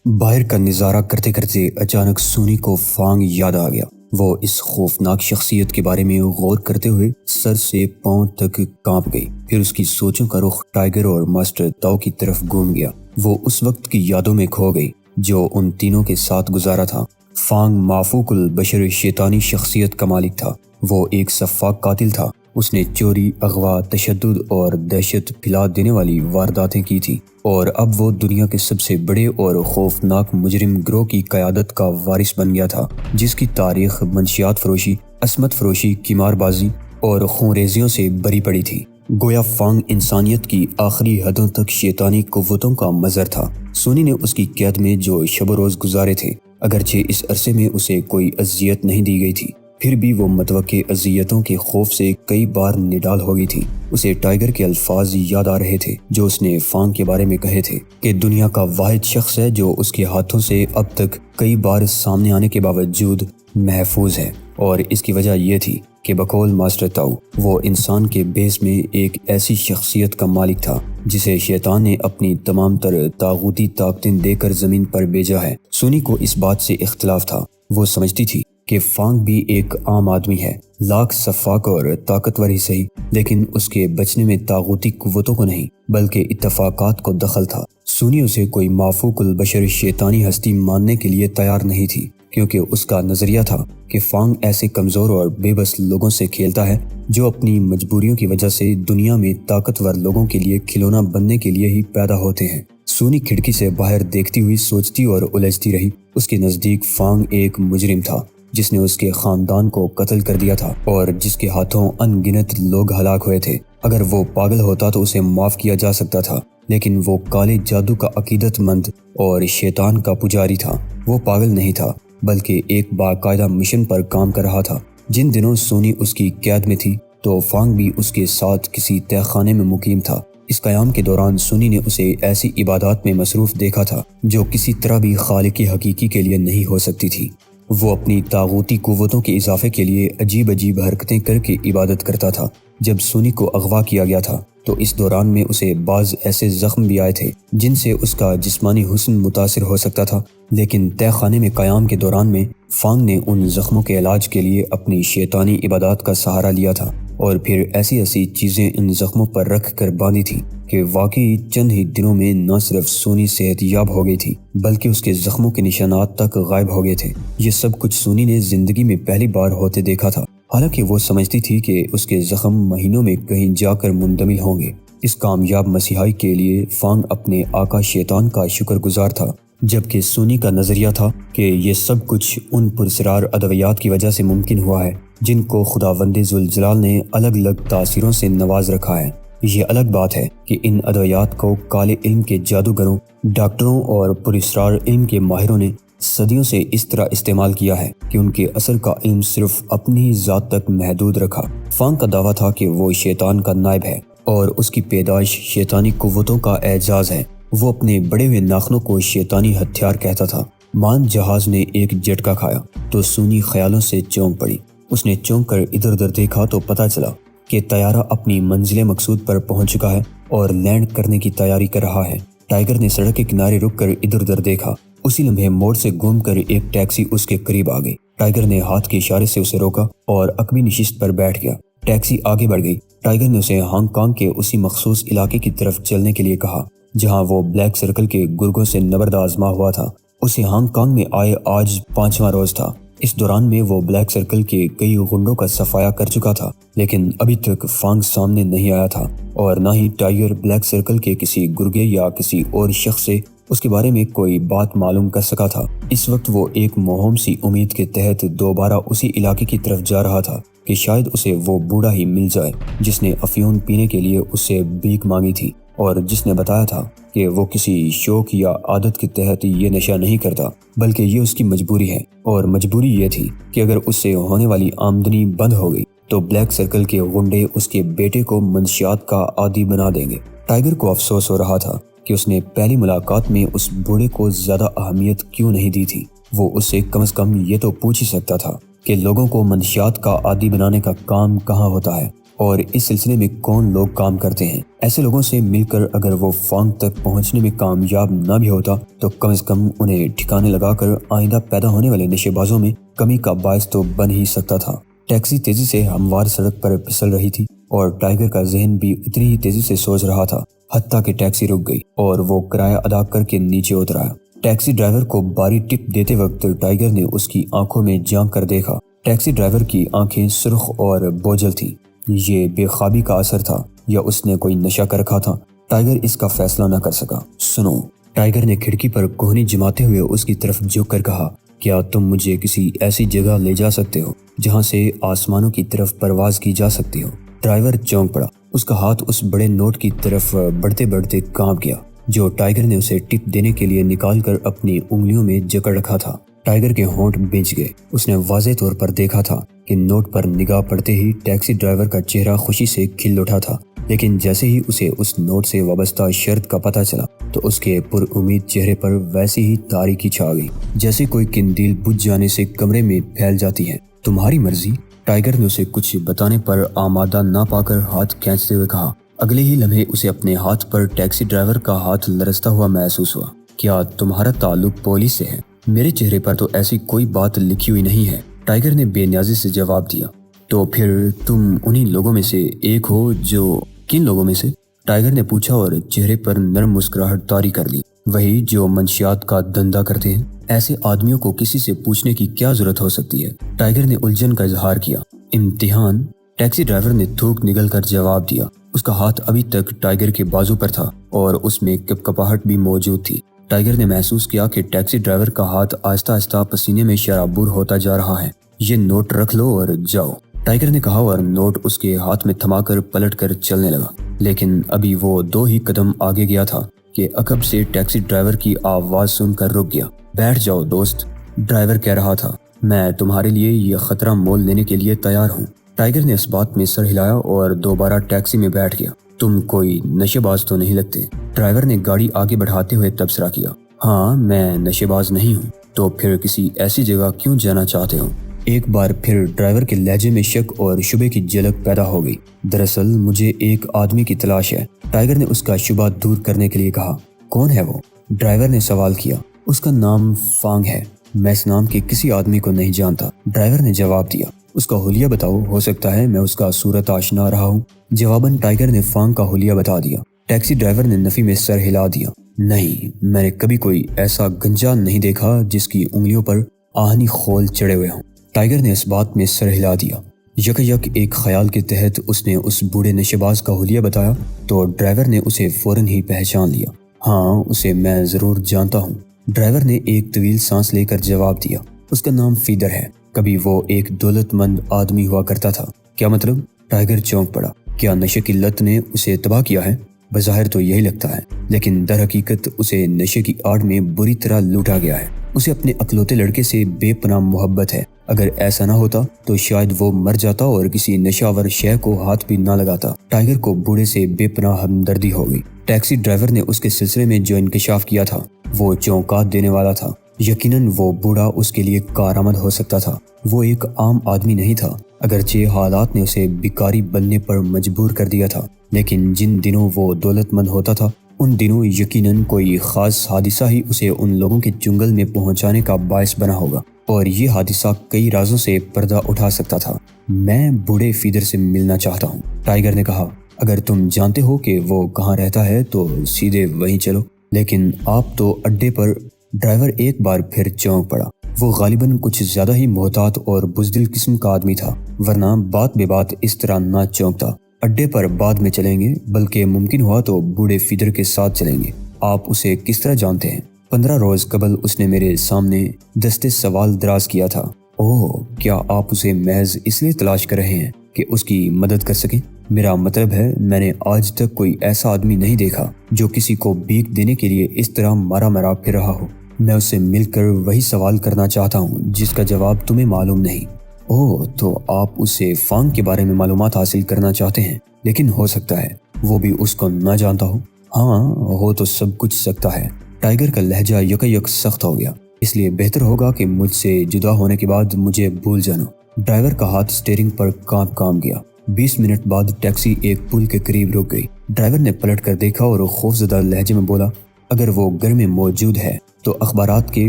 باہر کا نظارہ کرتے کرتے اچانک سونی کو فانگ یاد آ گیا۔ وہ اس خوفناک شخصیت کے بارے میں غور کرتے ہوئے سر سے پاؤں تک کانپ گئی۔ پھر اس کی سوچوں کا رخ ٹائیگر اور ماسٹر تاؤ کی طرف گھوم گیا۔ وہ اس وقت کی یادوں میں کھو گئی جو ان تینوں کے ساتھ گزارا تھا۔ فانگ مافوق البشر شیطانی شخصیت کا مالک تھا۔ وہ ایک سفاک قاتل تھا۔ اس نے چوری، اغوا، تشدد اور دہشت پھیلا دینے والی وارداتیں کی تھیں، اور اب وہ دنیا کے سب سے بڑے اور خوفناک مجرم گروہ کی قیادت کا وارث بن گیا تھا، جس کی تاریخ منشیات فروشی، عصمت فروشی، قمار بازی اور خونریزیوں سے بری پڑی تھی۔ گویا فانگ انسانیت کی آخری حدوں تک شیطانی قوتوں کا مظہر تھا۔ سونی نے اس کی قید میں جو شب و روز گزارے تھے، اگرچہ اس عرصے میں اسے کوئی اذیت نہیں دی گئی تھی، پھر بھی وہ متوقع اذیتوں کے خوف سے کئی بار نڈال ہو گئی تھی۔ اسے ٹائیگر کے الفاظ یاد آ رہے تھے جو اس نے فانگ کے بارے میں کہے تھے کہ دنیا کا واحد شخص ہے جو اس کے ہاتھوں سے اب تک کئی بار سامنے آنے کے باوجود محفوظ ہے، اور اس کی وجہ یہ تھی کہ بقول ماسٹر تاؤ وہ انسان کے بیس میں ایک ایسی شخصیت کا مالک تھا جسے شیطان نے اپنی تمام تر طاغوتی طاقتیں دے کر زمین پر بھیجا ہے۔ سونی کو اس بات سے اختلاف تھا۔ وہ سمجھتی تھی کہ فانگ بھی ایک عام آدمی ہے، لاکھ سفاک اور طاقتور ہی صحیح، لیکن اس کے بچنے میں طاغوتی قوتوں کو نہیں بلکہ اتفاقات کو دخل تھا۔ سونی اسے کوئی مافوق البشر شیطانی ہستی ماننے کے لیے تیار نہیں تھی، کیونکہ اس کا نظریہ تھا کہ فانگ ایسے کمزور اور بے بس لوگوں سے کھیلتا ہے جو اپنی مجبوریوں کی وجہ سے دنیا میں طاقتور لوگوں کے لیے کھلونا بننے کے لیے ہی پیدا ہوتے ہیں۔ سونی کھڑکی سے باہر دیکھتی ہوئی سوچتی اور الجھتی رہی۔ اس کے نزدیک فانگ ایک مجرم تھا جس نے اس کے خاندان کو قتل کر دیا تھا اور جس کے ہاتھوں ان گنت لوگ ہلاک ہوئے تھے۔ اگر وہ پاگل ہوتا تو اسے معاف کیا جا سکتا تھا، لیکن وہ کالے جادو کا عقیدت مند اور شیطان کا پجاری تھا۔ وہ پاگل نہیں تھا بلکہ ایک باقاعدہ مشن پر کام کر رہا تھا۔ جن دنوں سونی اس کی قید میں تھی تو فانگ بھی اس کے ساتھ کسی تہہ خانے میں مقیم تھا۔ اس قیام کے دوران سونی نے اسے ایسی عبادات میں مصروف دیکھا تھا جو کسی طرح بھی خالق حقیقی کے لیے نہیں ہو سکتی تھی۔ وہ اپنی طاغوتی قوتوں کے اضافے کے لیے عجیب عجیب حرکتیں کر کے عبادت کرتا تھا۔ جب سونی کو اغوا کیا گیا تھا تو اس دوران میں اسے بعض ایسے زخم بھی آئے تھے جن سے اس کا جسمانی حسن متاثر ہو سکتا تھا، لیکن تہہ خانے میں قیام کے دوران میں فانگ نے ان زخموں کے علاج کے لیے اپنی شیطانی عبادات کا سہارا لیا تھا، اور پھر ایسی ایسی چیزیں ان زخموں پر رکھ کر باندھی تھی کہ واقعی چند ہی دنوں میں نہ صرف سونی صحت یاب ہو گئی تھی بلکہ اس کے زخموں کے نشانات تک غائب ہو گئے تھے۔ یہ سب کچھ سونی نے زندگی میں پہلی بار ہوتے دیکھا تھا، حالانکہ وہ سمجھتی تھی کہ اس کے زخم مہینوں میں کہیں جا کر مندمل ہوں گے۔ اس کامیاب مسیحائی کے لیے فانگ اپنے آقا شیطان کا شکر گزار تھا، جبکہ سونی کا نظریہ تھا کہ یہ سب کچھ ان پرسرار ادویات کی وجہ سے ممکن ہوا ہے جن کو خداوند ذوالجلال نے الگ الگ تاثیروں سے نواز رکھا ہے۔ یہ الگ بات ہے کہ ان ادویات کو کالے علم کے جادوگروں، ڈاکٹروں اور پراسرار علم کے ماہروں نے صدیوں سے اس طرح استعمال کیا ہے کہ ان کے اثر کا علم صرف اپنی ذات تک محدود رکھا۔ فانگ کا دعویٰ تھا کہ وہ شیطان کا نائب ہے اور اس کی پیدائش شیطانی قوتوں کا اعجاز ہے۔ وہ اپنے بڑے ہوئے ناخنوں کو شیطانی ہتھیار کہتا تھا۔ مان جہاز نے ایک جھٹکا کھایا تو سونی خیالوں سے چونک پڑی۔ اس نے چونک کر ادھر ادھر دیکھا تو پتہ چلا کہ طیارہ اپنی منزل مقصود پر پہنچ چکا ہے اور لینڈ کرنے کی تیاری کر رہا ہے۔ ٹائیگر نے سڑک کے کنارے رک کر ادھر ادھر دیکھا۔ اسی لمحے موڑ سے گھوم کر ایک ٹیکسی اس کے قریب آ گئی۔ ٹائیگر نے ہاتھ کے اشارے سے اسے روکا اور عقبی نشست پر بیٹھ گیا۔ ٹیکسی آگے بڑھ گئی۔ ٹائیگر نے اسے ہانگ کانگ کے اسی مخصوص علاقے کی طرف چلنے کے لیے کہا جہاں وہ بلیک سرکل کے گرگوں سے نبرد آزما ہوا تھا۔ اسے ہانگ کانگ میں آئے آج 5واں روز تھا۔ اس دوران میں وہ بلیک سرکل کے کئی غنڈوں کا صفایا کر چکا تھا، لیکن ابھی تک فانگ سامنے نہیں آیا تھا، اور نہ ہی ٹائیگر بلیک سرکل کے کسی گرگے یا کسی اور شخص سے اس کے بارے میں کوئی بات معلوم کر سکا تھا۔ اس وقت وہ ایک موہوم سی امید کے تحت دوبارہ اسی علاقے کی طرف جا رہا تھا کہ شاید اسے وہ بوڑھا ہی مل جائے جس نے افیون پینے کے لیے اس سے بھیک مانگی تھی اور جس نے بتایا تھا کہ وہ کسی شوق یا عادت کے تحت یہ نشہ نہیں کرتا بلکہ یہ اس کی مجبوری ہے، اور مجبوری یہ تھی کہ اگر اس سے ہونے والی آمدنی بند ہو گئی تو بلیک سرکل کے غنڈے اس کے بیٹے کو منشیات کا عادی بنا دیں گے۔ ٹائیگر کو افسوس ہو رہا تھا کہ اس نے پہلی ملاقات میں اس بوڑھے کو زیادہ اہمیت کیوں نہیں دی تھی۔ وہ اس سے کم از کم یہ تو پوچھ ہی سکتا تھا کہ لوگوں کو منشیات کا عادی بنانے کا کام کہاں ہوتا ہے اور اس سلسلے میں کون لوگ کام کرتے ہیں۔ ایسے لوگوں سے مل کر اگر وہ فانگ تک پہنچنے میں کامیاب نہ بھی ہوتا تو کم از کم انہیں ٹھکانے لگا کر آئندہ پیدا ہونے والے نشے بازوں میں کمی کا باعث تو بن ہی سکتا تھا۔ ٹیکسی تیزی سے ہموار سڑک پر پھسل رہی تھی اور ٹائیگر کا ذہن بھی اتنی ہی تیزی سے سوچ رہا تھا، حتیٰ کہ ٹیکسی رک گئی اور وہ کرایہ ادا کر کے نیچے اتر آیا۔ ٹیکسی ڈرائیور کو باری ٹپ دیتے وقت ٹائیگر نے اس کی آنکھوں میں جھانک کر دیکھا۔ ٹیکسی ڈرائیور کی آنکھیں سرخ اور بوجھل تھیں۔ یہ بے خوابی کا اثر تھا یا اس نے کوئی نشہ کر رکھا تھا؟ ٹائیگر اس کا فیصلہ نہ کر سکا۔ سنو، ٹائیگر نے کھڑکی پر کوہنی جماتے ہوئے اس کی طرف جھک کر کہا، کیا تم مجھے کسی ایسی جگہ لے جا سکتے ہو جہاں سے آسمانوں کی طرف پرواز کی جا سکتی ہو؟ ڈرائیور چونک پڑا۔ اس کا ہاتھ اس بڑے نوٹ کی طرف بڑھتے بڑھتے کانپ گیا جو ٹائیگر نے اسے ٹپ دینے کے لیے نکال کر اپنی انگلیوں میں جکڑ رکھا تھا۔ ٹائیگر کے ہونٹ بھینچ گئے۔ اس نے واضح طور پر دیکھا تھا کہ نوٹ پر نگاہ پڑتے ہی ٹیکسی ڈرائیور کا چہرہ خوشی سے کھل اٹھا تھا، لیکن جیسے ہی اسے اس نوٹ سے وابستہ شرط کا پتہ چلا تو اس کے پر امید چہرے پر ویسی ہی تاریکی چھا گئی جیسے کوئی قندیل بجھ جانے سے کمرے میں پھیل جاتی ہے۔ تمہاری مرضی؟ ٹائیگر نے اسے کچھ بتانے پر آمادہ نہ پا کر ہاتھ کھینچتے ہوئے کہا۔ اگلے ہی لمحے اسے اپنے ہاتھ پر ٹیکسی ڈرائیور کا ہاتھ لرزتا ہوا محسوس ہوا۔ کیا تمہارا تعلق پولیس سے ہے؟ میرے چہرے پر تو ایسی کوئی بات لکھی ہوئی نہیں ہے، ٹائیگر نے بے نیازی سے جواب دیا۔ تو پھر تم انہی لوگوں میں سے ایک ہو جو… کن لوگوں میں سے؟ ٹائیگر نے پوچھا اور چہرے پر نرم مسکراہٹ طاری کر لی۔ وہی جو منشیات کا دھندا کرتے ہیں۔ ایسے آدمیوں کو کسی سے پوچھنے کی کیا ضرورت ہو سکتی ہے؟ ٹائیگر نے الجھن کا اظہار کیا۔ امتحان؟ ٹیکسی ڈرائیور نے تھوک نگل کر جواب دیا۔ اس کا ہاتھ ابھی تک ٹائیگر کے بازو پر تھا اور اس میں کپکپاہٹ بھی موجود تھی۔ ٹائیگر نے محسوس کیا کہ ٹیکسی ڈرائیور کا ہاتھ آہستہ آہستہ پسینے میں شرابور ہوتا جا رہا ہے۔ یہ نوٹ رکھ لو اور جاؤ، ٹائیگر نے کہا اور نوٹ اس کے ہاتھ میں تھما کر پلٹ کر چلنے لگا۔ لیکن ابھی وہ 2 ہی قدم آگے گیا تھا کہ عقب سے ٹیکسی ڈرائیور کی آواز سن کر رک گیا۔ بیٹھ جاؤ دوست، ڈرائیور کہہ رہا تھا، میں تمہارے لیے یہ خطرہ مول لینے کے لیے تیار ہوں۔ ٹائیگر نے اس بات میں سر ہلایا اور دوبارہ ٹیکسی میں بیٹھ گیا۔ تم کوئی نشے باز تو نہیں لگتے، ڈرائیور نے گاڑی آگے بڑھاتے ہوئے تبصرہ کیا۔ ہاں، میں نشے باز نہیں ہوں۔ تو پھر کسی ایسی جگہ کیوں جانا چاہتے ہو؟ ایک بار پھر ڈرائیور کے لہجے میں شک اور شبے کی جھلک پیدا ہو گئی۔ دراصل مجھے ایک آدمی کی تلاش ہے، ٹائیگر نے اس کا شبہ دور کرنے کے لیے کہا۔ کون ہے وہ؟ ڈرائیور نے سوال کیا۔ اس کا نام فانگ ہے، میں اس نام کے کسی آدمی کو نہیں جانتا، ڈرائیور نے جواب دیا۔ اس کا حلیہ بتاؤ، ہو سکتا ہے میں اس کا صورت آشنا رہا ہوں۔ جواباً ٹائیگر نے فانگ کا حلیہ بتا دیا۔ ٹیکسی ڈرائیور نے نفی میں سر ہلا دیا۔ نہیں، میں نے کبھی کوئی ایسا گنجا نہیں دیکھا جس کی انگلیوں پر آہنی خول چڑھے ہوئے ہوں، ٹائیگر نے اس بات میں سر ہلا دیا۔ یک ایک خیال کے تحت اس نے اس بوڑھے نشے باز کا حلیہ بتایا تو ڈرائیور نے اسے فوراً ہی پہچان لیا۔ ہاں، اسے میں ضرور جانتا ہوں، ڈرائیور نے ایک طویل سانس لے کر جواب دیا۔ اس کا نام فیدر ہے، کبھی وہ ایک دولت مند آدمی ہوا کرتا تھا۔ کیا مطلب؟ ٹائیگر چونک پڑا۔ کیا نشے کی لت نے اسے تباہ کیا ہے؟ بظاہر تو یہی لگتا ہے، لیکن در حقیقت اسے نشے کی آڑ میں بری طرح لوٹا گیا ہے۔ اسے اپنے اکلوتے لڑکے سے بے پناہ محبت ہے۔ اگر ایسا نہ ہوتا تو شاید وہ مر جاتا اور کسی نشاور شے کو ہاتھ بھی نہ لگاتا۔ ٹائیگر کو بوڑھے سے بے پناہ ہمدردی ہو گئی۔ ٹیکسی ڈرائیور نے اس کے سلسلے میں جو انکشاف کیا تھا وہ چونکا دینے والا تھا۔ یقیناً وہ بوڑھا اس کے لیے کارآمد ہو سکتا تھا۔ وہ ایک عام آدمی نہیں تھا، اگرچہ حالات نے اسے بیکاری بننے پر مجبور کر دیا تھا، لیکن جن دنوں وہ دولت مند ہوتا تھا ان دنوں یقیناً کوئی خاص حادثہ ہی اسے ان لوگوں کے جنگل میں پہنچانے کا باعث بنا ہوگا، اور یہ حادثہ کئی رازوں سے پردہ اٹھا سکتا تھا۔ میں بوڑھے فیدر سے ملنا چاہتا ہوں، ٹائیگر نے کہا۔ اگر تم جانتے ہو کہ وہ کہاں رہتا ہے تو سیدھے وہیں چلو، لیکن آپ تو اڈے پر… ڈرائیور ایک بار پھر چونک پڑا۔ وہ غالباً کچھ زیادہ ہی محتاط اور بزدل قسم کا آدمی تھا، ورنہ بات بے بات اس طرح نہ چونکتا۔ اڈے پر بعد میں چلیں گے، بلکہ ممکن ہوا تو بوڑھے فیدر کے ساتھ چلیں گے۔ آپ اسے کس طرح جانتے ہیں؟ 15 روز قبل اس نے میرے سامنے دستے سوال دراز کیا تھا۔ اوہ، کیا آپ اسے محض اس لیے تلاش کر رہے ہیں کہ اس کی مدد کر سکیں؟ میرا مطلب ہے، میں نے آج تک کوئی ایسا آدمی نہیں دیکھا جو کسی کو بھیک دینے کے لیے اس طرح مارا پھر رہا ہو۔ میں اس سے مل کر وہی سوال کرنا چاہتا ہوں جس کا جواب تمہیں معلوم نہیں۔ اوہ، تو آپ اس سے فانگ کے بارے میں معلومات حاصل کرنا چاہتے ہیں، لیکن ہو سکتا ہے وہ بھی اس کو نہ جانتا ہو۔ ہاں، ہو تو سب کچھ سکتا ہے۔ ٹائیگر کا لہجہ یک سخت ہو گیا۔ اس لیے بہتر ہوگا کہ مجھ سے جدا ہونے کے بعد مجھے بھول جانا۔ ڈرائیور کا ہاتھ سٹیئرنگ پر کانپ گیا۔ 20 منٹ بعد ٹیکسی ایک پل کے قریب رک گئی۔ ڈرائیور نے پلٹ کر دیکھا اور خوفزدہ لہجے میں بولا، اگر وہ گھر میں موجود ہے تو اخبارات کے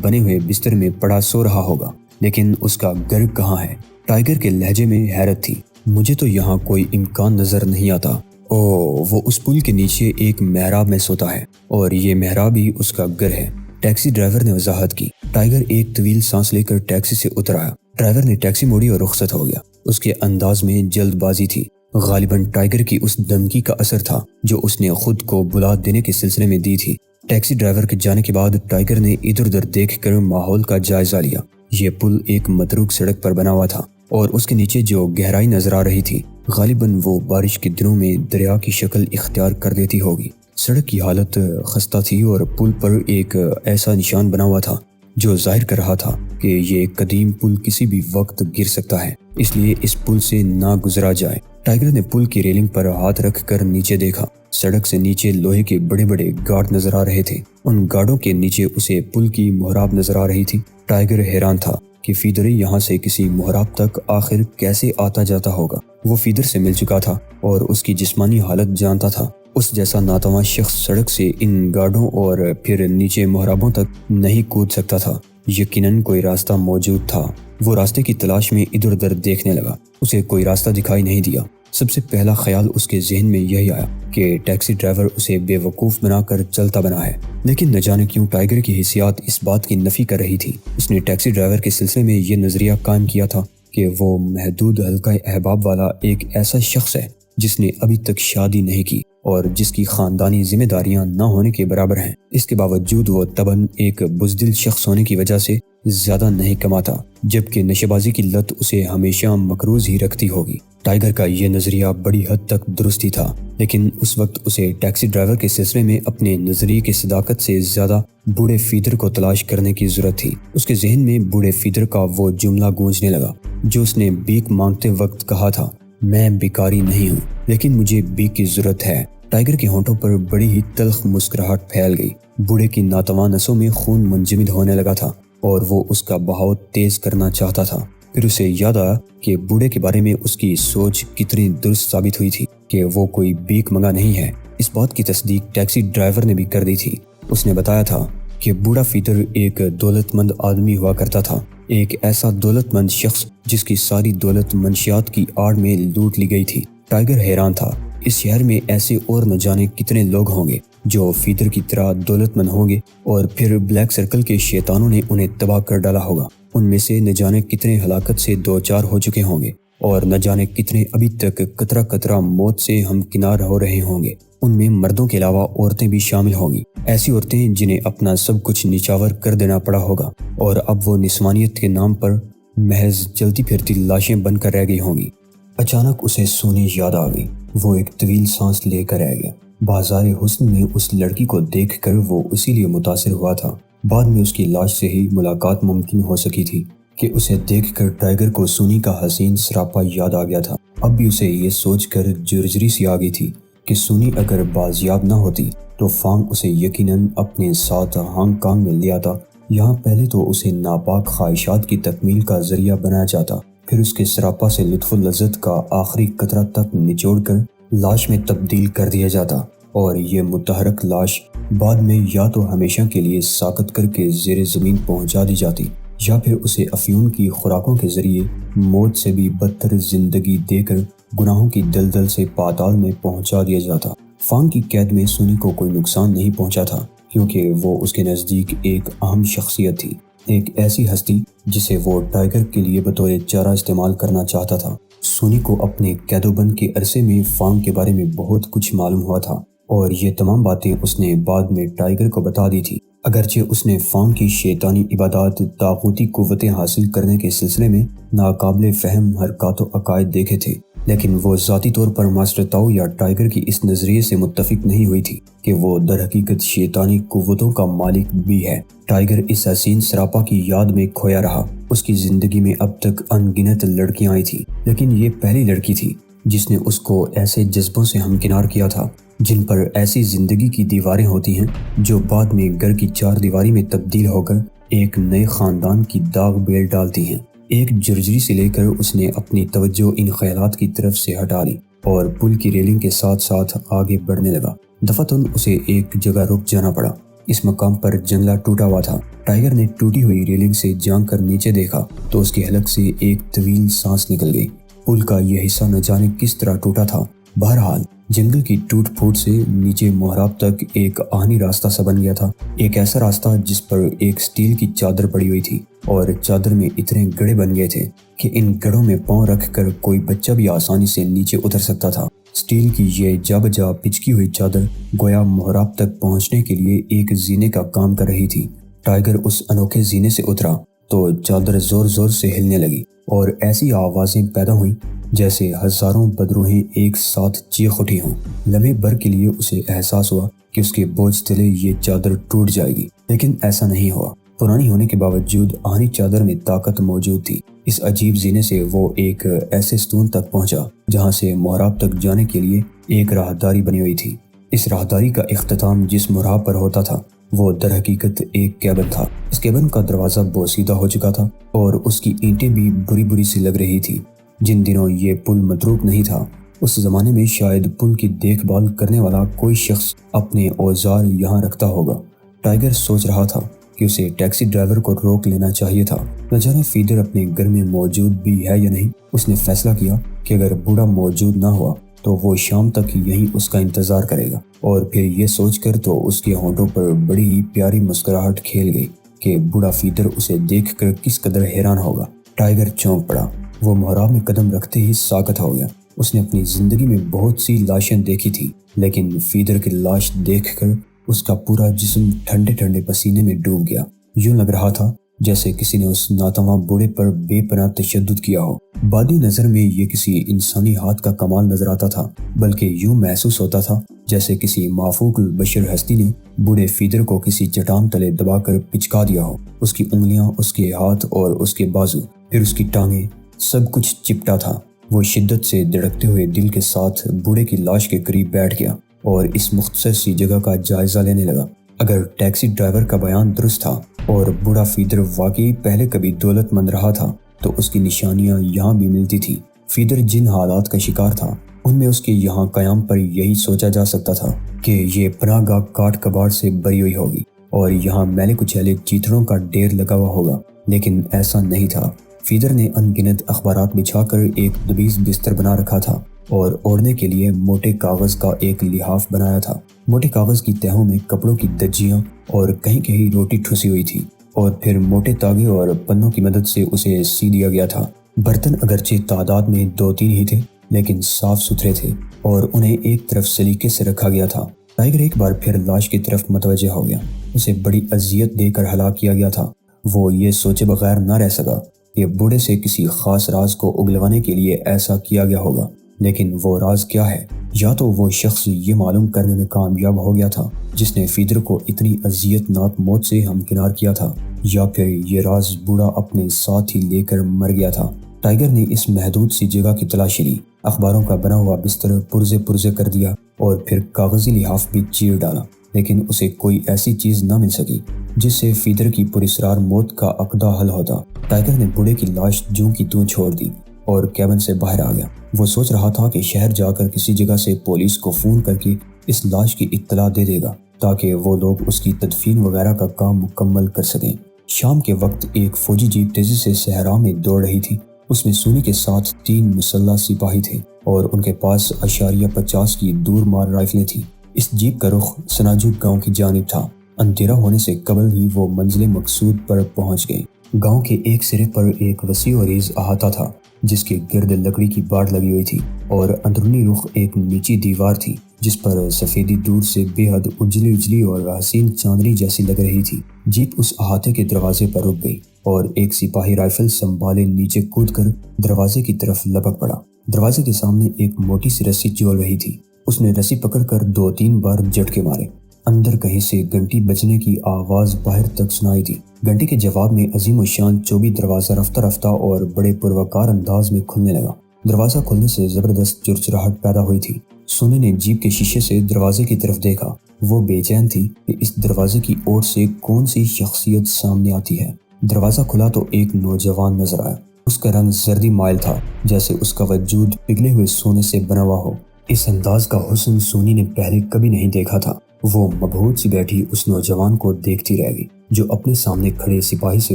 بنے ہوئے بستر میں پڑا سو رہا ہوگا، لیکن اس کا گھر کہاں ہے؟ ٹائیگر کے لہجے میں حیرت تھی۔ مجھے تو یہاں کوئی امکان نظر نہیں آتا۔ وہ اس پل کے نیچے ایک محراب میں سوتا ہے اور یہ محراب ہی اس کا گھر ہے، ٹیکسی ڈرائیور نے وضاحت کی۔ ٹائیگر ایک طویل سانس لے کر ٹیکسی سے اتر آیا۔ ڈرائیور نے ٹیکسی موڑی اور رخصت ہو گیا۔ اس کے انداز میں جلد بازی تھی، غالباً ٹائیگر کی اس دھمکی کا اثر تھا جو اس نے خود کو بلا دینے کے سلسلے میں دی تھی۔ ٹیکسی ڈرائیور کے جانے کے بعد ٹائیگر نے ادھر ادھر دیکھ کر ماحول کا جائزہ لیا۔ یہ پل ایک متروک سڑک پر بنا ہوا تھا اور اس کے نیچے جو گہرائی نظر آ رہی تھی غالباً وہ بارش کے دنوں میں دریا کی شکل اختیار کر دیتی ہوگی۔ سڑک کی حالت خستہ تھی اور پل پر ایک ایسا نشان بنا ہوا تھا جو ظاہر کر رہا تھا کہ یہ قدیم پل کسی بھی وقت گر سکتا ہے، اس لیے اس پل سے نہ گزرا جائے۔ ٹائیگر نے پل کی ریلنگ پر ہاتھ رکھ کر نیچے دیکھا۔ سڑک سے نیچے لوہے کے بڑے بڑے گارڈ نظر آ رہے تھے۔ ان گارڈوں کے نیچے اسے پل کی محراب نظر آ رہی تھی۔ ٹائیگر حیران تھا کہ فیدر یہاں سے کسی محراب تک آخر کیسے آتا جاتا ہوگا۔ وہ فیدر سے مل چکا تھا اور اس کی جسمانی حالت جانتا تھا۔ اس جیسا ناتواں شخص سڑک سے ان گارڈوں اور پھر نیچے محرابوں تک نہیں کود سکتا تھا۔ یقیناً کوئی راستہ موجود تھا۔ وہ راستے کی تلاش میں ادھر ادھر دیکھنے لگا۔ اسے کوئی راستہ دکھائی نہیں دیا۔ سب سے پہلا خیال اس کے ذہن میں یہی آیا کہ ٹیکسی ڈرائیور اسے بے وقوف بنا کر چلتا بنا ہے، لیکن نہ جانے کیوں ٹائیگر کی حیثیت اس بات کی نفی کر رہی تھی۔ اس نے ٹیکسی ڈرائیور کے سلسلے میں یہ نظریہ قائم کیا تھا کہ وہ محدود حلقہ احباب والا ایک ایسا شخص ہے جس نے ابھی تک شادی نہیں کی اور جس کی خاندانی ذمہ داریاں نہ ہونے کے برابر ہیں۔ اس کے باوجود وہ طبعاً ایک بزدل شخص ہونے کی وجہ سے زیادہ نہیں کماتا، جبکہ نشے بازی کی لت اسے ہمیشہ مقروض ہی رکھتی ہوگی۔ ٹائیگر کا یہ نظریہ بڑی حد تک درست ہی تھا، لیکن اس وقت اسے ٹیکسی ڈرائیور کے سلسلے میں اپنے نظریے کی صداقت سے زیادہ بوڑھے فیدر کو تلاش کرنے کی ضرورت تھی۔ اس کے ذہن میں بوڑھے فیدر کا وہ جملہ گونجنے لگا جو اس نے بھیک مانگتے وقت کہا تھا، میں بیکاری نہیں ہوں لیکن مجھے بھیک کی ضرورت ہے۔ ٹائیگر کے ہونٹوں پر بڑی ہی تلخ مسکراہٹ پھیل گئی۔ بوڑھے کی ناتواں نسوں میں خون منجمد ہونے لگا تھا اور وہ اس کا بہاؤ تیز کرنا چاہتا تھا۔ پھر اسے یاد آیا کہ بوڑھے کے بارے میں اس کی سوچ کتنی درست ثابت ہوئی تھی کہ وہ کوئی بھیک منگا نہیں ہے۔ اس بات کی تصدیق ٹیکسی ڈرائیور نے بھی کر دی تھی۔ اس نے بتایا تھا کہ بوڑھا فیدر ایک دولت مند آدمی ہوا کرتا تھا، ایک ایسا دولت مند شخص جس کی ساری دولت منشیات کی آڑ میں لوٹ لی گئی تھی۔ ٹائیگر حیران تھا، اس شہر میں ایسے اور نہ جانے کتنے لوگ ہوں گے جو فیدر کی طرح دولت مند ہوں گے اور پھر بلیک سرکل کے شیطانوں نے انہیں تباہ کر ڈالا ہوگا۔ ان میں سے نہ جانے کتنے ہلاکت سے دوچار ہو چکے ہوں گے اور نہ جانے کتنے ابھی تک قطرہ قطرہ موت سے ہمکنار ہو رہے ہوں گے۔ ان میں مردوں کے علاوہ عورتیں بھی شامل ہوں گی، ایسی عورتیں جنہیں اپنا سب کچھ نچاور کر دینا پڑا ہوگا اور اب وہ نسوانیت کے نام پر محض چلتی پھرتی لاشیں بن کر رہ گئی ہوں گی۔ اچانک اسے سونی یاد آ گئی۔ وہ ایک طویل سانس لے کر رہ گیا۔ بازار حسن میں اس لڑکی کو دیکھ کر وہ اسی لیے متاثر ہوا تھا۔ بعد میں اس کی لاش سے ہی ملاقات ممکن ہو سکی تھی کہ اسے دیکھ کر ٹائیگر کو سونی کا حسین سراپا یاد آ گیا تھا۔ اب بھی اسے یہ سوچ کر جرجری سی آ گئی تھی کہ سونی اگر بازیاب نہ ہوتی تو فانگ اسے یقیناً اپنے ساتھ ہانگ کانگ میں لے آتا۔ یہاں پہلے تو اسے ناپاک خواہشات کی تکمیل کا ذریعہ بنایا جاتا، پھر اس کے سراپا سے لطف و لذت کا آخری قطرہ تک نچوڑ کر لاش میں تبدیل کر دیا جاتا اور یہ متحرک لاش بعد میں یا تو ہمیشہ کے لیے ساقط کر کے زیر زمین پہنچا دی جاتی یا پھر اسے افیون کی خوراکوں کے ذریعے موت سے بھی بدتر زندگی دے کر گناہوں کی دلدل سے پاتال میں پہنچا دیا جاتا۔ فانگ کی قید میں سونی کو کوئی نقصان نہیں پہنچا تھا کیونکہ وہ اس کے نزدیک ایک اہم شخصیت تھی، ایک ایسی ہستی جسے وہ ٹائیگر کے لیے بطور چارہ استعمال کرنا چاہتا تھا۔ سونی کو اپنے قید و بند کے عرصے میں فانگ کے بارے میں بہت کچھ معلوم ہوا تھا اور یہ تمام باتیں اس نے بعد میں ٹائیگر کو بتا دی تھی۔ اگرچہ اس نے فانگ کی شیطانی عبادات، طاغوتی قوتیں حاصل کرنے کے سلسلے میں ناقابل فہم حرکات و عقائد دیکھے تھے، لیکن وہ ذاتی طور پر ماسٹر تاؤ یا ٹائیگر کی اس نظریے سے متفق نہیں ہوئی تھی کہ وہ در حقیقت شیطانی قوتوں کا مالک بھی ہے۔ ٹائیگر اس حسین سراپا کی یاد میں کھویا رہا۔ اس کی زندگی میں اب تک ان گنت لڑکیاں آئی تھیں، لیکن یہ پہلی لڑکی تھی جس نے اس کو ایسے جذبوں سے ہمکنار کیا تھا جن پر ایسی زندگی کی دیواریں ہوتی ہیں جو بعد میں گھر کی چار دیواری میں تبدیل ہو کر ایک نئے خاندان کی داغ بیل ڈالتی ہیں۔ ایک جرجری سے لے کر اس نے اپنی توجہ ان خیالات کی طرف سے ہٹا لی اور پل کی ریلنگ کے ساتھ ساتھ آگے بڑھنے لگا۔ دفعتاً اسے ایک جگہ رک جانا پڑا۔ اس مقام پر جنگلہ ٹوٹا ہوا تھا۔ ٹائیگر نے ٹوٹی ہوئی ریلنگ سے جھانک کر نیچے دیکھا تو اس کے حلق سے ایک طویل سانس نکل گئی۔ پل کا یہ حصہ نہ جانے کس طرح ٹوٹا تھا۔ بہرحال جنگل کی ٹوٹ پھوٹ سے نیچے محراب تک ایک آہنی راستہ سا بن گیا تھا، ایک ایسا راستہ جس پر ایک سٹیل کی چادر پڑی ہوئی تھی اور چادر میں اتنے گڑھے بن گئے تھے کہ ان گڑھوں میں پاؤں رکھ کر کوئی بچہ بھی آسانی سے نیچے اتر سکتا تھا۔ سٹیل کی یہ جا بجا پچکی ہوئی چادر گویا محراب تک پہنچنے کے لیے ایک زینے کا کام کر رہی تھی۔ ٹائیگر اس انوکھے زینے سے اترا تو چادر زور زور سے ہلنے لگی اور ایسی آوازیں پیدا ہوئیں جیسے ہزاروں بدروہیں ایک ساتھ چیخ اٹھی ہوں۔ لمحے بھر کے لیے اسے احساس ہوا کہ اس کے بوجھ تلے یہ چادر ٹوٹ جائے گی، لیکن ایسا نہیں ہوا۔ پرانی ہونے کے باوجود آہنی چادر میں طاقت موجود تھی۔ اس عجیب زینے سے وہ ایک ایسے ستون تک پہنچا جہاں سے محراب تک جانے کے لیے ایک راہداری بنی ہوئی تھی۔ اس راہداری کا اختتام جس محراب پر ہوتا تھا وہ در حقیقت ایک کیبن تھا۔ اس کیبن کا دروازہ بوسیدہ ہو چکا تھا اور اس کی اینٹیں بھی بری بری سی لگ رہی تھی۔ جن دنوں یہ پل متروک نہیں تھا اس زمانے میں شاید پل کی دیکھ بھال کرنے والا کوئی شخص اپنے اوزار یہاں رکھتا ہوگا۔ ٹائیگر سوچ رہا تھا کہ اسے ٹیکسی ڈرائیور کو روک لینا چاہیے تھا، نہ جانے فیدر اپنے گھر میں موجود بھی ہے یا نہیں۔ اس نے فیصلہ کیا کہ اگر بوڑھا موجود نہ ہوا تو وہ شام تک یہیں اس کا انتظار کرے گا، اور پھر یہ سوچ کر تو اس کے ہونٹوں پر بڑی ہی پیاری مسکراہٹ کھیل گئی کہ بوڑھا فیدر اسے دیکھ کر کس قدر حیران ہوگا۔ ٹائیگر چونک پڑا۔ وہ محراب میں قدم رکھتے ہی ساکت ہو گیا۔ اس نے اپنی زندگی میں بہت سی لاشیں دیکھی تھی، لیکن فیدر کی لاش دیکھ کر اس کا پورا جسم ٹھنڈے ٹھنڈے پسینے میں ڈوب گیا۔ یوں لگ رہا تھا جیسے کسی نے اس ناتواں بوڑھے پر بے پناہ تشدد کیا ہو۔ بادی نظر میں یہ کسی انسانی ہاتھ کا کمال نظر آتا تھا، بلکہ یوں محسوس ہوتا تھا جیسے کسی مافوق البشر ہستی نے بوڑھے فیدر کو کسی چٹان تلے دبا کر پچکا دیا ہو۔ اس کی انگلیاں، اس کے ہاتھ اور اس کے بازو، پھر اس کی ٹانگیں، سب کچھ چپٹا تھا۔ وہ شدت سے دھڑکتے ہوئے دل کے ساتھ بوڑھے کی لاش کے قریب بیٹھ گیا اور اس مختصر سی جگہ کا جائزہ لینے لگا۔ اگر ٹیکسی ڈرائیور کا بیان درست تھا اور بوڑھا فیدر واقعی پہلے کبھی دولت مند رہا تھا تو اس کی نشانیاں یہاں بھی ملتی تھی۔ فیدر جن حالات کا شکار تھا ان میں اس کے یہاں قیام پر یہی سوچا جا سکتا تھا کہ یہ پناہ گاہ کاٹ کباڑ سے بری ہوئی ہوگی اور یہاں میلے کچیلے چیتڑوں کا ڈھیر لگا ہوا ہوگا، لیکن ایسا نہیں تھا۔ فیدر نے ان گنت اخبارات بچھا کر ایک دبیز بستر بنا رکھا تھا اور اوڑھنے کے لیے موٹے کاغذ کا ایک لحاف بنایا تھا۔ موٹے کاغذ کی تہوں میں کپڑوں کی دجیاں اور کہیں کہیں روٹی ٹھوسی ہوئی تھی اور پھر موٹے تاگے اور پنوں کی مدد سے اسے سی دیا گیا تھا۔ برتن اگرچہ تعداد میں 2-3 ہی تھے لیکن صاف ستھرے تھے اور انہیں ایک طرف سلیقے سے رکھا گیا تھا۔ ٹائیگر ایک بار پھر لاش کی طرف متوجہ ہو گیا۔ اسے بڑی اذیت دے کر ہلاک کیا گیا تھا۔ وہ یہ سوچے بغیر نہ رہ سکا کہ بوڑھے سے کسی خاص راز کو اگلوانے کے لیے ایسا کیا گیا ہوگا، لیکن وہ راز کیا ہے؟ یا تو وہ شخص یہ معلوم کرنے میں کامیاب ہو گیا تھا جس نے فیدر کو اتنی اذیت ناک موت سے ہمکنار کیا تھا، یا پھر یہ راز بوڑھا اپنے ساتھ ہی لے کر مر گیا تھا۔ ٹائیگر نے اس محدود سی جگہ کی تلاشی لی، اخباروں کا بنا ہوا بستر پرزے پرزے کر دیا اور پھر کاغذی لحاف بھی چیر ڈالا، لیکن اسے کوئی ایسی چیز نہ مل سکی جس سے فیدر کی پراسرار موت کا عقدہ حل ہوتا۔ ٹائیگر نے بوڑھے کی لاش جوں کی توں چھوڑ دی اور کیبن سے باہر آ گیا۔ وہ سوچ رہا تھا کہ شہر جا کر کسی جگہ سے پولیس کو فون کر کے اس لاش کی اطلاع دے دے گا تاکہ وہ لوگ اس کی تدفین وغیرہ کا کام مکمل کر سکیں۔ شام کے وقت ایک فوجی جیپ تیزی سے صحرا میں دوڑ رہی تھی۔ اس میں سونی کے ساتھ 3 مسلح سپاہی تھے اور ان کے پاس .50 کی دور مار رائفلیں تھیں۔ اس جیپ کا رخ سناجوک گاؤں کی جانب تھا۔ اندھیرا ہونے سے قبل ہی وہ منزل مقصود پر پہنچ گئے۔ گاؤں کے ایک سرے پر ایک وسیع و عریض احاطہ تھا جس کے گرد لکڑی کی باڑ لگی ہوئی تھی اور اندرونی رخ ایک نیچی دیوار تھی جس پر سفیدی دور سے بے حد اجلی اجلی اور حسین چاندنی جیسی لگ رہی تھی۔ جیپ اس احاطے کے دروازے پر رک گئی اور ایک سپاہی رائفل سنبھالے نیچے کود کر دروازے کی طرف لپک پڑا۔ دروازے کے سامنے ایک موٹی سی رسی جول رہی تھی۔ اس نے رسی پکڑ کر 2-3 بار جھٹکے مارے۔ اندر کہیں سے گھنٹی بجنے کی آواز باہر تک سنائی دی۔ گھنٹی کے جواب میں عظیم الشان چوبی دروازہ رفتہ رفتہ اور بڑے پروکار انداز میں کھلنے لگا۔ دروازہ کھلنے سے زبردست چرچراہٹ پیدا ہوئی تھی۔ سونے نے جیپ کے شیشے سے دروازے کی طرف دیکھا۔ وہ بے چین تھی کہ اس دروازے کی اوٹ سے کون سی شخصیت سامنے آتی ہے۔ دروازہ کھلا تو ایک نوجوان نظر آیا۔ اس کا رنگ زردی مائل تھا، جیسے اس کا وجود پگھلے ہوئے سونے سے بنا ہوا ہو۔ اس انداز کا حسن سونی نے پہلے کبھی نہیں دیکھا تھا۔ وہ مبہوت سی بیٹھی اس نوجوان کو دیکھتی رہ گئی جو اپنے سامنے کھڑے سپاہی سے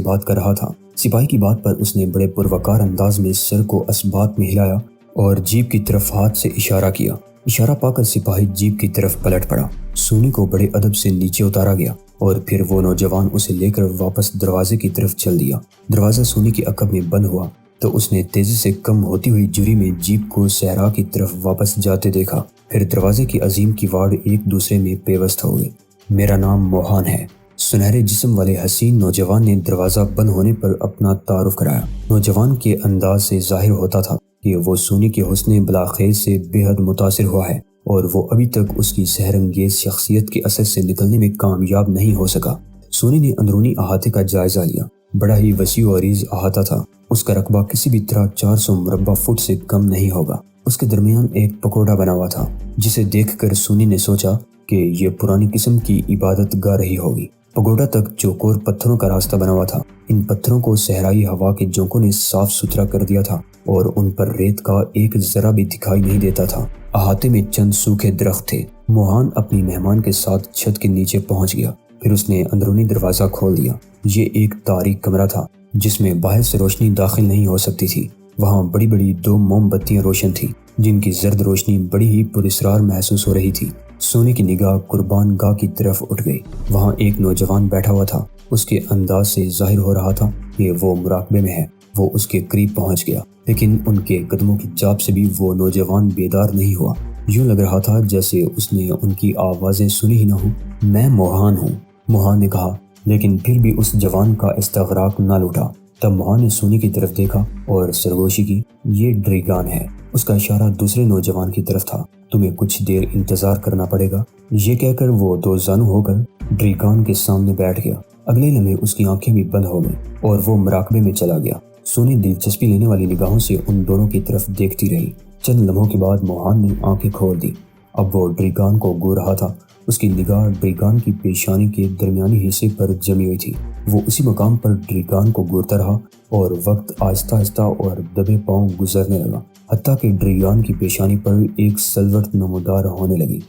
بات کر رہا تھا۔ سپاہی کی بات پر اس نے بڑے پروکار انداز میں سر کو اسبات میں ہلایا اور جیپ کی طرف ہاتھ سے اشارہ کیا۔ اشارہ پا کر سپاہی جیپ کی طرف پلٹ پڑا۔ سونی کو بڑے ادب سے نیچے اتارا گیا اور پھر وہ نوجوان اسے لے کر واپس دروازے کی طرف چل دیا۔ دروازہ سونی کے عقب میں بند ہوا تو اس نے تیزی سے کم ہوتی ہوئی جوری میں جیپ کو صحرا کی طرف واپس جاتے دیکھا۔ پھر دروازے کی عظیم کیواڑ ایک دوسرے میں پیوست ہو گئے۔ میرا نام موہان ہے، سنہرے جسم والے حسین نوجوان نے دروازہ بند ہونے پر اپنا تعارف کرایا۔ نوجوان کے انداز سے ظاہر ہوتا تھا کہ وہ سونی کے حسن بلاخیز سے بے حد متاثر ہوا ہے اور وہ ابھی تک اس کی سحر انگیز شخصیت کے اثر سے نکلنے میں کامیاب نہیں ہو سکا۔ سونی نے اندرونی احاطے کا جائزہ لیا۔ بڑا ہی وسیع و عریض احاطہ تھا۔ اس کا رقبہ کسی بھی طرح 400 مربع فٹ سے کم نہیں ہوگا۔ اس کے درمیان ایک پگوڈا بنا ہوا تھا جسے دیکھ کر سونی نے سوچا کہ یہ پرانی قسم کی عبادت گاہ رہی ہوگی۔ پگوڈا تک چوکور پتھروں کا راستہ بنا ہوا تھا۔ ان پتھروں کو صحرائی ہوا کے جھونکوں نے صاف ستھرا کر دیا تھا اور ان پر ریت کا ایک ذرہ بھی دکھائی نہیں دیتا تھا۔ احاطے میں چند سوکھے درخت تھے۔ موہان اپنی مہمان کے ساتھ چھت کے نیچے پہنچ گیا۔ پھر اس نے اندرونی دروازہ کھول دیا۔ یہ ایک تاریک کمرہ تھا جس میں باہر سے روشنی داخل نہیں ہو سکتی تھی۔ وہاں بڑی بڑی 2 موم بتیاں روشن تھیں جن کی زرد روشنی بڑی ہی پراسرار محسوس ہو رہی تھی۔ سونے کی نگاہ قربان گاہ کی طرف اٹھ گئی۔ وہاں ایک نوجوان بیٹھا ہوا تھا۔ اس کے انداز سے ظاہر ہو رہا تھا کہ وہ مراقبے میں ہے۔ وہ اس کے قریب پہنچ گیا لیکن ان کے قدموں کی چاپ سے بھی وہ نوجوان بیدار نہیں ہوا۔ یوں لگ رہا تھا جیسے اس نے ان کی آوازیں سنی ہی نہ ہوں۔ میں موہان ہوں، موہان نے کہا، لیکن پھر بھی اس جوان کا استغراق نہ لوٹا۔ تب موہان نے سونی کی طرف دیکھا اور سرگوشی کی۔ یہ ڈریگان ہے۔ اس کا اشارہ دوسرے نوجوان کی طرف تھا۔ تمہیں کچھ دیر انتظار کرنا پڑے گا۔ یہ کہہ کر وہ 2 زانو ہو کر ڈریگان کے سامنے بیٹھ گیا۔ اگلے لمحے اس کی آنکھیں بھی بند ہو گئیں اور وہ مراقبے میں چلا گیا۔ سونی دلچسپی لینے والی نگاہوں سے ان دونوں کی طرف دیکھتی رہی۔ چند لمحوں کے بعد موہان نے آنکھیں کھول دی۔ اب وہ ڈریگان کو گھور رہا تھا۔ اس کی نگاہ ڈریگان کی پیشانی کے درمیانی حصے پر جمی ہوئی تھی۔ وہ اسی مقام پر ڈریگان کو گھورتا رہا اور وقت آہستہ آہستہ اور دبے پاؤں گزرنے لگا، حتیٰ کہ ڈریگان کی پیشانی پر ایک سلوٹ نمودار ہونے لگی۔